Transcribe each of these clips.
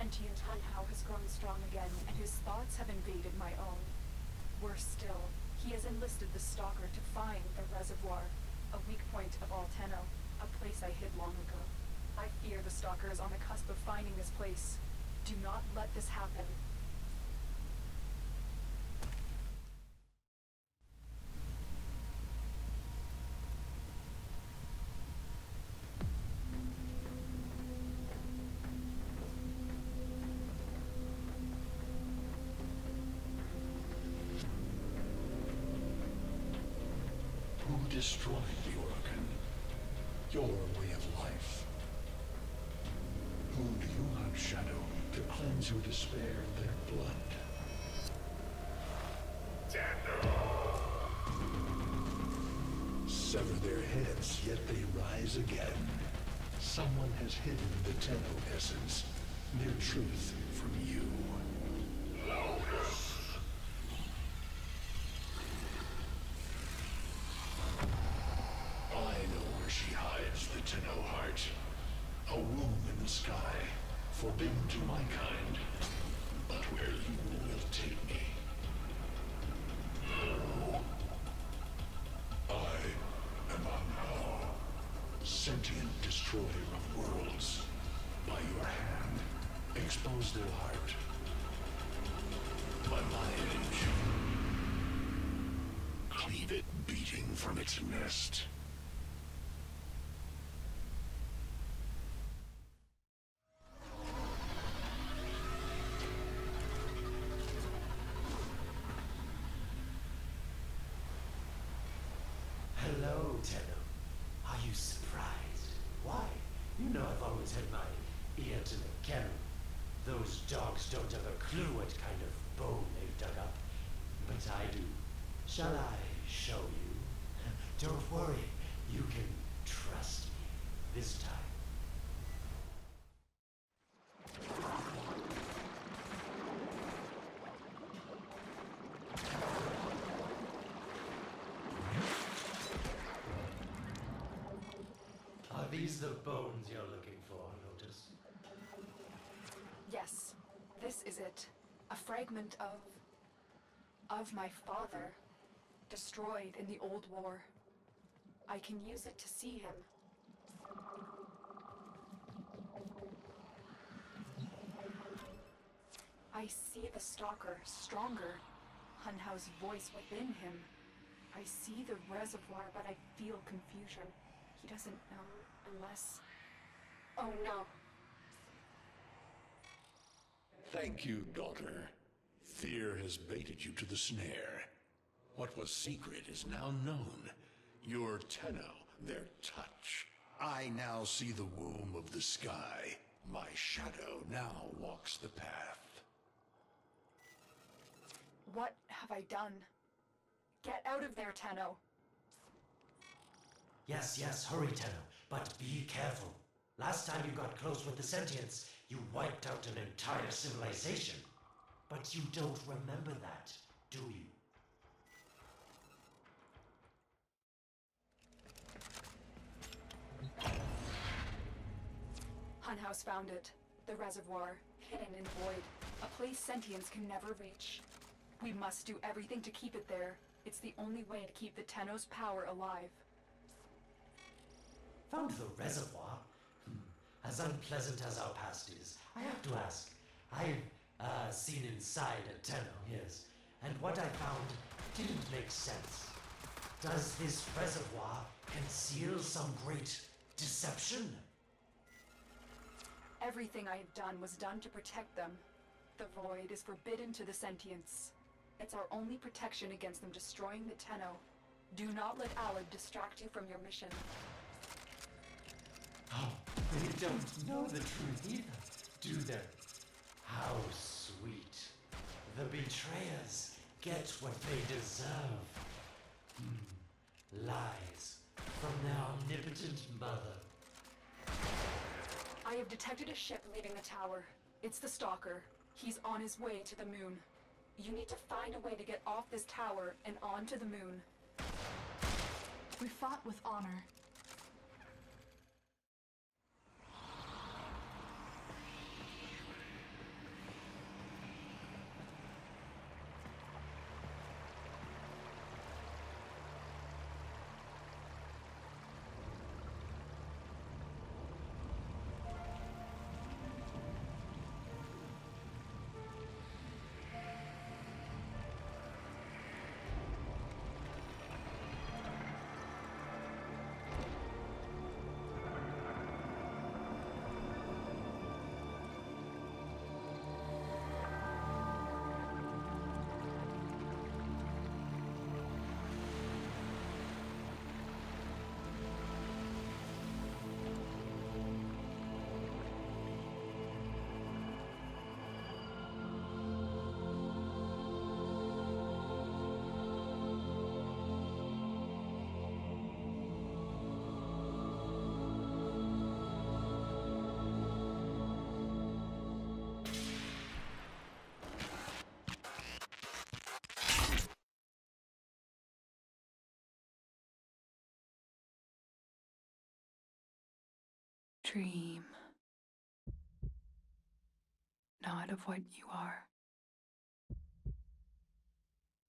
sentient Hunhow has grown strong again, and his thoughts have invaded my own. Worse still, he has enlisted the Stalker to find the reservoir, a weak point of Tenno, a place I hid long ago. I fear the Stalker is on the cusp of finding this place. Do not let this happen. Who destroyed the Orokin? Your way of life. Who do you hunt, Shadow, to cleanse your despair in their blood? Sever their heads, yet they rise again. Someone has hidden the Tenno essence, their truth, from you. I know where she hides the Tenno heart. A womb in the sky, forbidden to my kind, but where you will take me. I am Hunhow, sentient destroyer of worlds. By your hand, expose their heart. By my edge, cleave it beating from its nest. Hello, Tenno. Are you surprised? Why? You know I've always had my ear to the kennel. Those dogs don't have a clue what kind of bone they've dug up. But I do. Shall I show you? Don't worry. You can trust me this time. Are these the bones you're looking for, Lotus? Yes, this is it. A fragment of my father, destroyed in the old war. I can use it to see him. I see the Stalker stronger, Hunhow's voice within him. I see the reservoir, but I feel confusion. He doesn't know unless... Oh no. Thank you, daughter. Fear has baited you to the snare. What was secret is now known. Your Tenno, their touch. I now see the womb of the sky. My shadow now walks the path. What have I done? Get out of there, Tenno. Yes, hurry, Tenno, but be careful. Last time you got close with the sentients, you wiped out an entire civilization. But you don't remember that, do you? Hunhow's found it. The reservoir, hidden in void. A place sentients can never reach. We must do everything to keep it there. It's the only way to keep the Tenno's power alive. Found the reservoir? As unpleasant as our past is, I have to ask. I've seen inside a Tenno, yes, and what I found didn't make sense. Does this reservoir conceal some great deception? Everything I have done was done to protect them. The void is forbidden to the sentients. It's our only protection against them destroying the Tenno. Do not let Alad distract you from your mission. Oh, they don't know the truth either, do they? How sweet. The betrayers get what they deserve. Lies from their omnipotent mother. I have detected a ship leaving the tower. It's the Stalker. He's on his way to the moon. You need to find a way to get off this tower and onto the moon. We fought with honor. dream, not of what you are,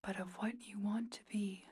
but of what you want to be.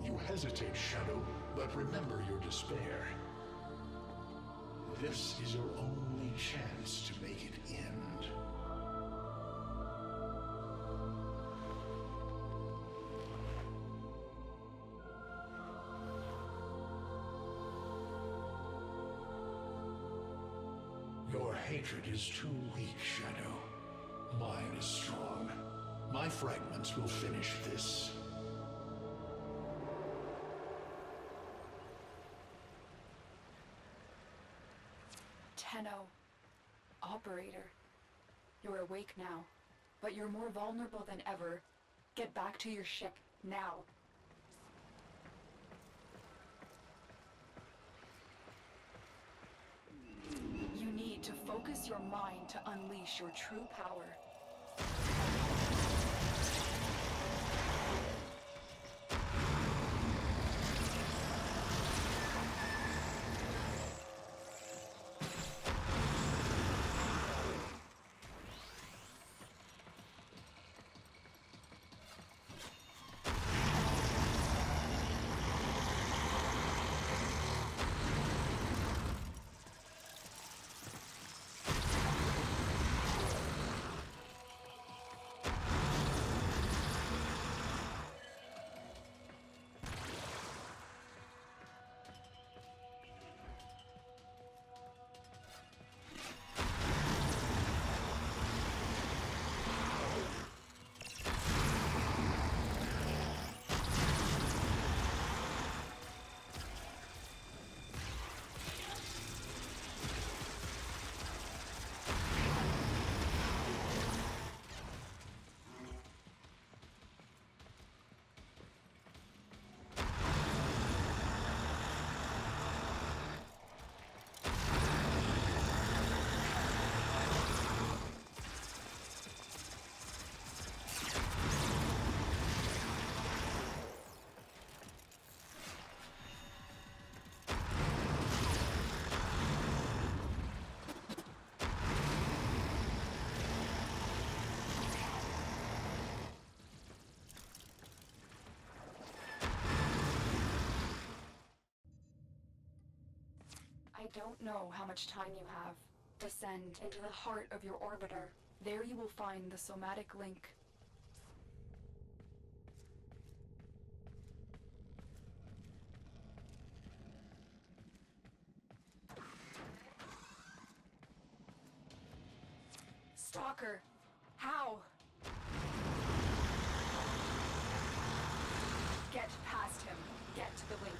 You hesitate, Shadow, but remember your despair. This is your only chance to make it end. Your hatred is too weak, Shadow. Mine is strong. My fragments will finish this. Tenno. Operator. You're awake now, but you're more vulnerable than ever. Get back to your ship, now. You need to focus your mind to unleash your true power. I don't know how much time you have. Descend into the heart of your orbiter. There you will find the somatic link. Stalker! How? Get past him. Get to the link.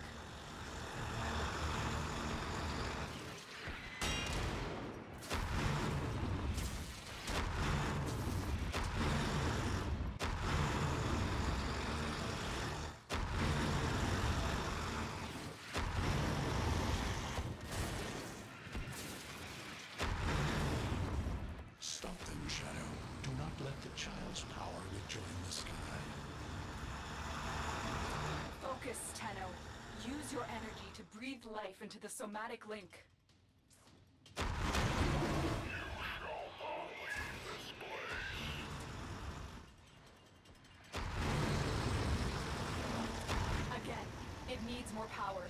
Stop them, Shadow. Do not let the child's power rejoin the sky. Focus, Tenno. Use your energy to breathe life into the somatic link. Again, it needs more power.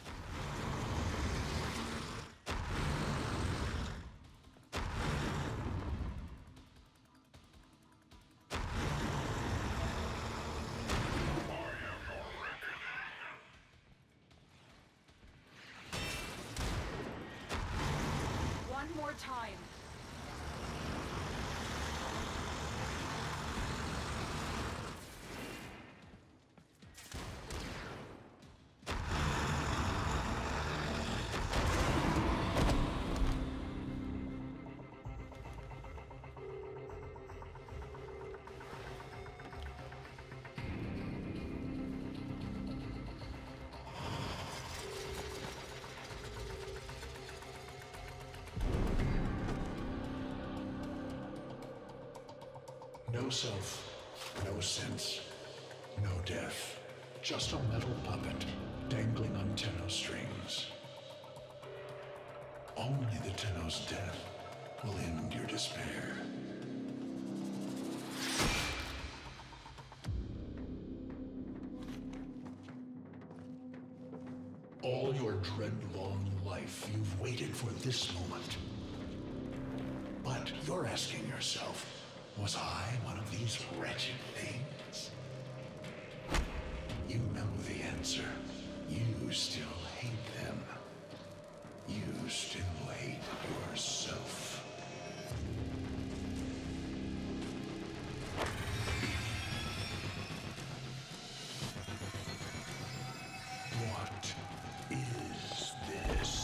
time. No self, no sense, no death. Just a metal puppet dangling on Tenno strings. Only the Tenno's death will end your despair. All your dread-long life, you've waited for this moment. But you're asking yourself, was I one of these wretched things? You know the answer. You still hate them. You still hate yourself. What is this?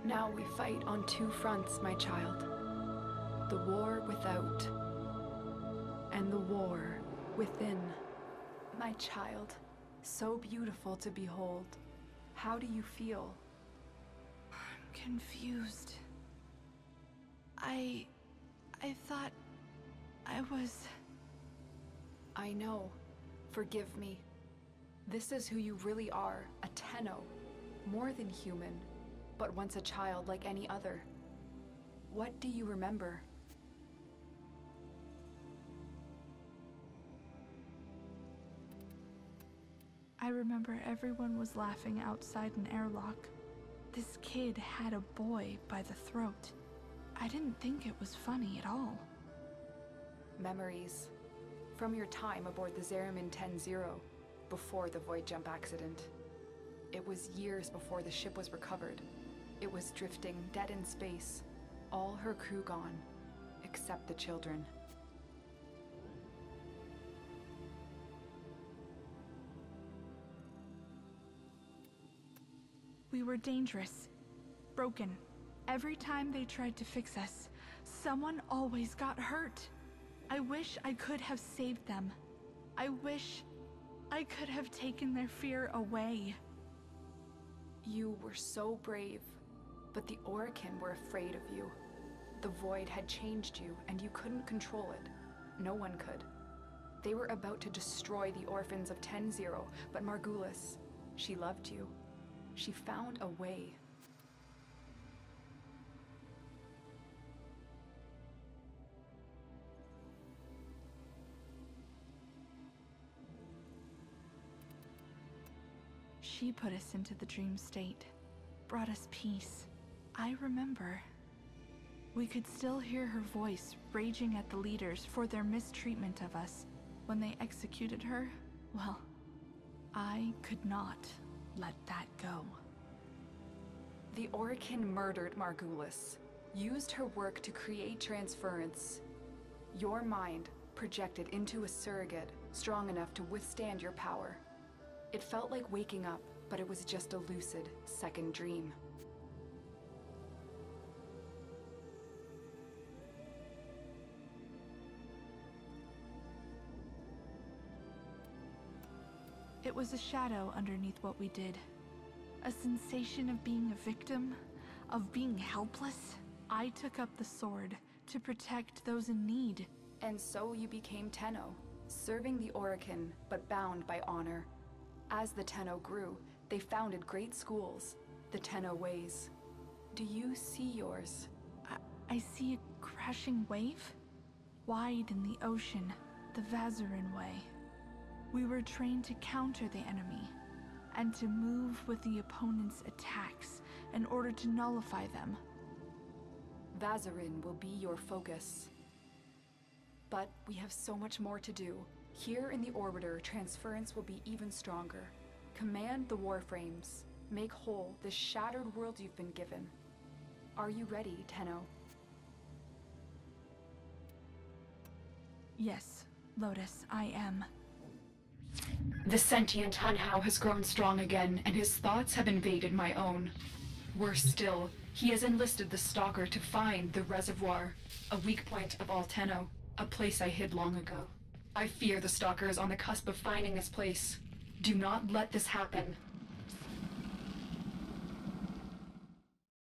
Now we fight on two fronts, my child. The war without, and the war within. My child, so beautiful to behold. How do you feel? I'm confused. I thought I was... I know. Forgive me. This is who you really are, a Tenno. More than human, but once a child like any other. What do you remember? I remember everyone was laughing outside an airlock. This kid had a boy by the throat. I didn't think it was funny at all. Memories. From your time aboard the Zeramin 10-0, before the void jump accident. It was years before the ship was recovered. It was drifting dead in space. All her crew gone, except the children. We were dangerous, broken. Every time they tried to fix us, someone always got hurt. I wish I could have saved them. I wish I could have taken their fear away. You were so brave, but the Orokin were afraid of you. The void had changed you, and you couldn't control it. No one could. They were about to destroy the orphans of 10-0, but Margulis, she loved you. She found a way. She put us into the dream state, brought us peace. I remember. We could still hear her voice raging at the leaders for their mistreatment of us. When they executed her, well, I could not let that go. The Orokin murdered Margulis, used her work to create transference. Your mind projected into a surrogate strong enough to withstand your power. It felt like waking up, but it was just a lucid second dream. It was a shadow underneath what we did. A sensation of being a victim, of being helpless. I took up the sword to protect those in need. And so you became Tenno, serving the Orokin, but bound by honor. As the Tenno grew, they founded great schools, the Tenno ways. Do you see yours? I see a crashing wave, wide in the ocean, the Vazarin way. We were trained to counter the enemy, and to move with the opponent's attacks in order to nullify them. Vazarin will be your focus. But we have so much more to do. Here in the Orbiter, transference will be even stronger. Command the Warframes. Make whole this shattered world you've been given. Are you ready, Tenno? Yes, Lotus, I am. The sentient Hunhow has grown strong again, and his thoughts have invaded my own. Worse still, he has enlisted the Stalker to find the reservoir, a weak point of all Tenno, a place I hid long ago. I fear the Stalker is on the cusp of finding this place. Do not let this happen.